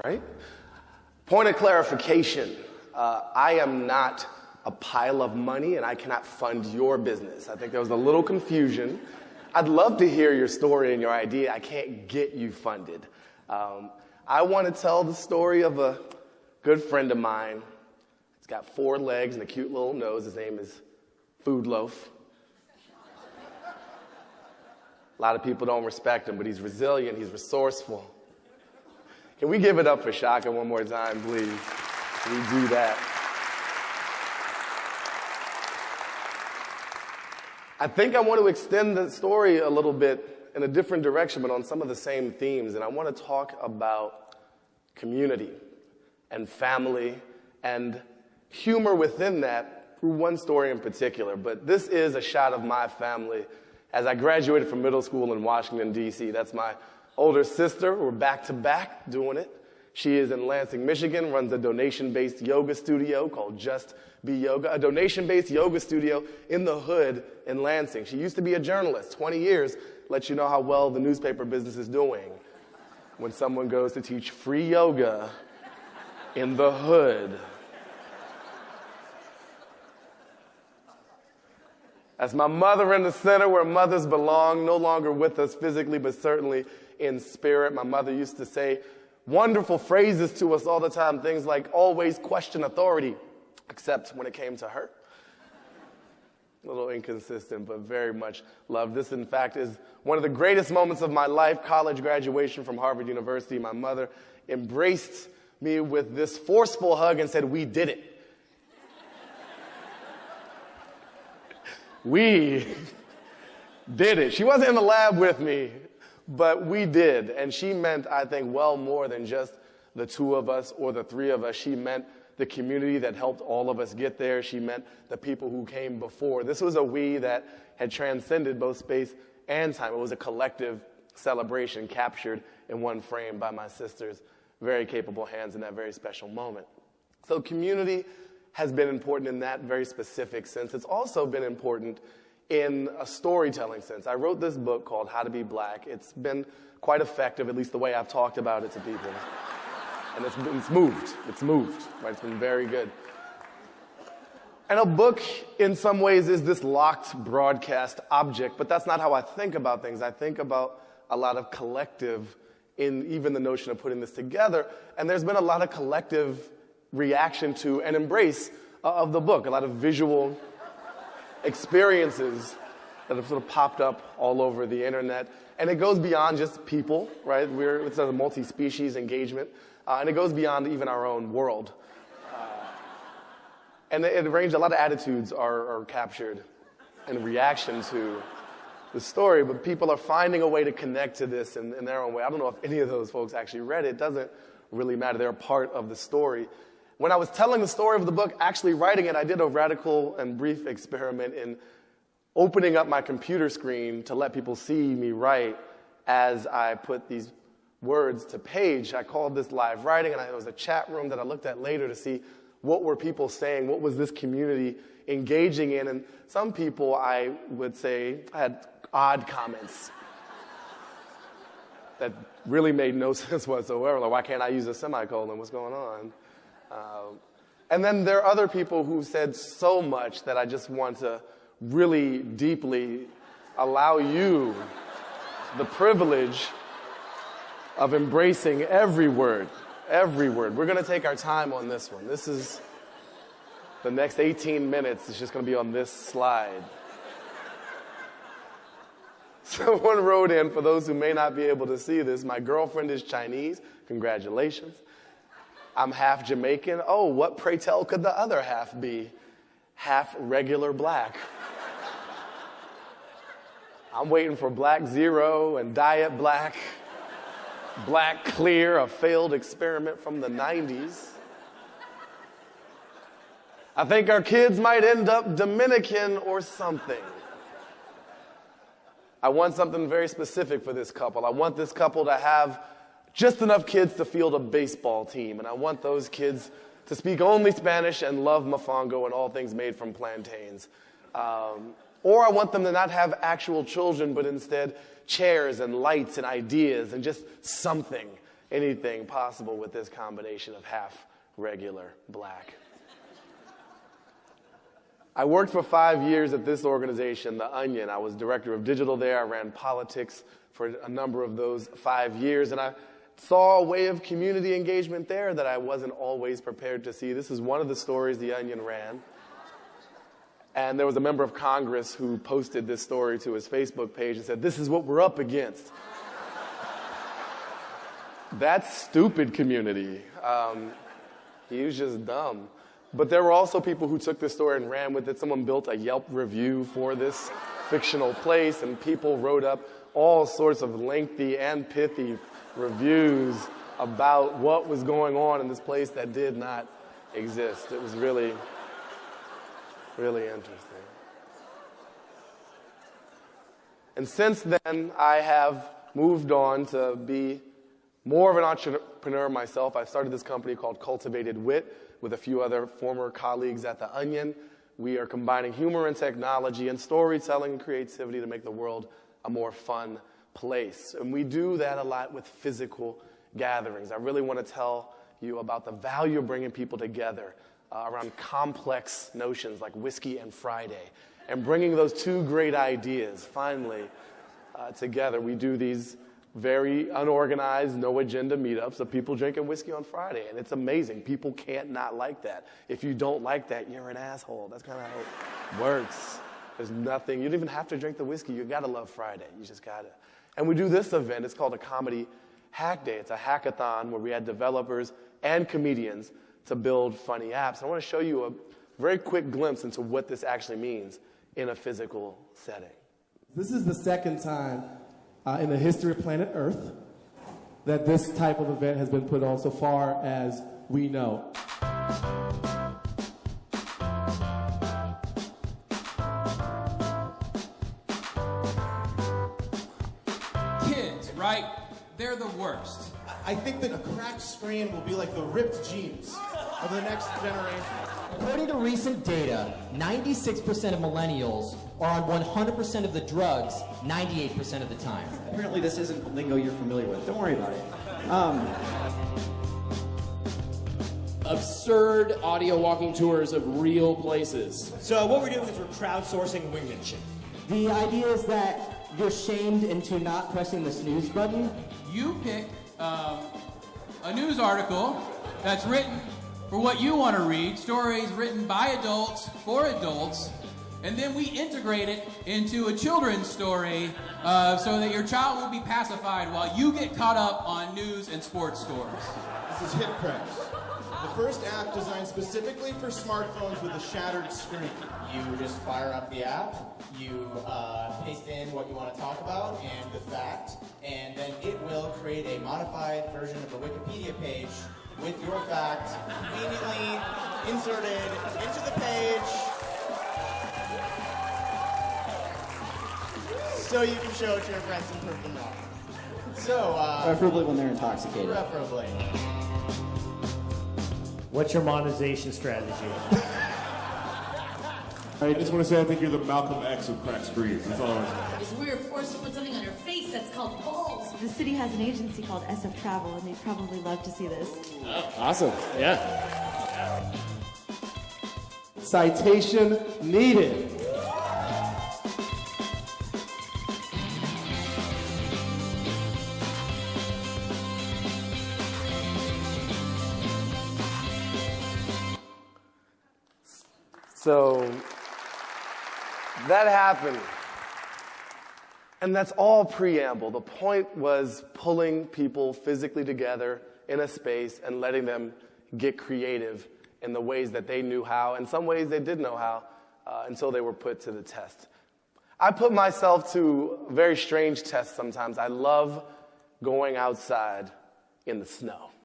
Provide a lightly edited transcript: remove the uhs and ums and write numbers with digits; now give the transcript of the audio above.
right? Point of clarification, I am not a pile of money and I cannot fund your business. I think there was a little confusion. I'd love to hear your story and your idea. I can't get you funded. I want to tell the story of a good friend of mine. He's got 4 legs and a cute little nose. His name is Food Loaf. A lot of people don't respect him, but he's resilient, he's resourceful. Can we give it up for Shaka one more time, please? Can we do that? I think I want to extend the story a little bit in a different direction, but on some of the same themes. And I want to talk about community and family and humor within that through one story in particular. But this is a shot of my family as I graduated from middle school in Washington, D.C. That's my older sister. We're back-to-back doing it. She is in Lansing, Michigan, runs a donation-based yoga studio called Just Be Yoga, a donation-based yoga studio in the hood in Lansing. She used to be a journalist, 20 years, lets you know how well the newspaper business is doing when someone goes to teach free yoga in the hood. That's my mother in the center where mothers belong, no longer with us physically, but certainly in spirit. My mother used to say wonderful phrases to us all the time, things like always question authority, except when it came to her. A little inconsistent, but very much loved. This, in fact, is one of the greatest moments of my life, college graduation from Harvard University. My mother embraced me with this forceful hug and said, "We did it." We did it. She wasn't in the lab with me, but we did. And she meant, I think, well more than just the 2 of us or the 3 of us. She meant the community that helped all of us get there. She meant the people who came before. This was a we that had transcended both space and time. It was a collective celebration captured in one frame by my sister's very capable hands in that very special moment. So community has been important in that very specific sense. It's also been important in a storytelling sense. I wrote this book called How to Be Black. It's been quite effective, at least the way I've talked about it to people. And it's moved, right? It's been very good. And a book, in some ways, is this locked broadcast object, but that's not how I think about things. I think about a lot of collective in even the notion of putting this together. And there's been a lot of collective reaction to and embrace of the book, a lot of visual experiences that have sort of popped up all over the internet. And it goes beyond just people, right? It's a multi-species engagement. And it goes beyond even our own world. And it arranged, a lot of attitudes are captured in reaction to the story, but people are finding a way to connect to this in their own way. I don't know if any of those folks actually read it. It doesn't really matter. They're a part of the story. When I was telling the story of the book, actually writing it, I did a radical and brief experiment in opening up my computer screen to let people see me write as I put these words to page. I called this live writing, and there was a chat room that I looked at later to see what were people saying, what was this community engaging in. And some people, I would say, had odd comments that really made no sense whatsoever. Like, why can't I use a semicolon? What's going on? And then there are other people who said so much that I just want to really deeply allow you the privilege of embracing every word, every word. We're going to take our time on this one. This is the next 18 minutes. It's just going to be on this slide. Someone wrote in, for those who may not be able to see this, my girlfriend is Chinese. Congratulations. I'm half Jamaican. Oh, what, pray tell, could the other half be? Half regular black. I'm waiting for Black Zero and Diet Black. Black Clear, a failed experiment from the 90s. I think our kids might end up Dominican or something. I want something very specific for this couple. I want this couple to have just enough kids to field a baseball team, and I want those kids to speak only Spanish and love mofongo and all things made from plantains. Or I want them to not have actual children, but instead chairs and lights and ideas and just something. anything possible with this combination of half regular black. I worked for 5 years at this organization, The Onion. I was director of digital there. I ran politics for a number of those 5 years, and I saw a way of community engagement there that I wasn't always prepared to see. This is one of the stories The Onion ran. And there was a member of Congress who posted this story to his Facebook page and said, "This is what we're up against." That's stupid community. He was just dumb. But there were also people who took this story and ran with it. Someone built a Yelp review for this fictional place, and people wrote up all sorts of lengthy and pithy reviews about what was going on in this place that did not exist. It was really, really interesting. And since then, I have moved on to be more of an entrepreneur myself. I started this company called Cultivated Wit with a few other former colleagues at The Onion. We are combining humor and technology and storytelling and creativity to make the world a more fun place. And we do that a lot with physical gatherings. I really want to tell you about the value of bringing people together around complex notions like Whiskey and Friday, and bringing those two great ideas finally together. We do these very unorganized, no-agenda meetups of people drinking whiskey on Friday, and it's amazing. People can't not like that. If you don't like that, you're an asshole. That's kind of how it works. There's nothing. You don't even have to drink the whiskey. You got to love Friday. You just got to. And we do this event. It's called a Comedy Hack Day. It's a hackathon where we had developers and comedians to build funny apps. I want to show you a very quick glimpse into what this actually means in a physical setting. This is the second time in the history of planet Earth that this type of event has been put on so far as we know. Kids, right? They're the worst. I think that a cracked screen will be like the ripped jeans of the next generation. According to recent data, 96% of millennials are on 100% of the drugs 98% of the time. Apparently this isn't lingo you're familiar with. Don't worry about it. Absurd audio walking tours of real places. So what we're doing is we're crowdsourcing wingmanship. The idea is that you're shamed into not pressing the snooze button. You pick a news article that's written for what you want to read, stories written by adults for adults, and then we integrate it into a children's story so that your child will be pacified while you get caught up on news and sports scores. This is Hit Press, the first app designed specifically for smartphones with a shattered screen. You just fire up the app, you paste in what you want to talk about and the fact, and then it will create a modified version of the Wikipedia page with your fact conveniently inserted into the page so you can show it to your friends and prove them wrong. So, Preferably when they're intoxicated. preferably. What's your monetization strategy? I just want to say I think you're the Malcolm X of cracked screens. That's all I want to say. Because we were forced to put something on your face that's called balls. The city has an agency called SF Travel, and they'd probably love to see this. Oh, awesome. Yeah. Citation needed. So that happened. And that's all preamble. The point was pulling people physically together in a space and letting them get creative in the ways that they knew how. In some ways they did know how until they were put to the test. I put myself to very strange tests sometimes. I love going outside in the snow.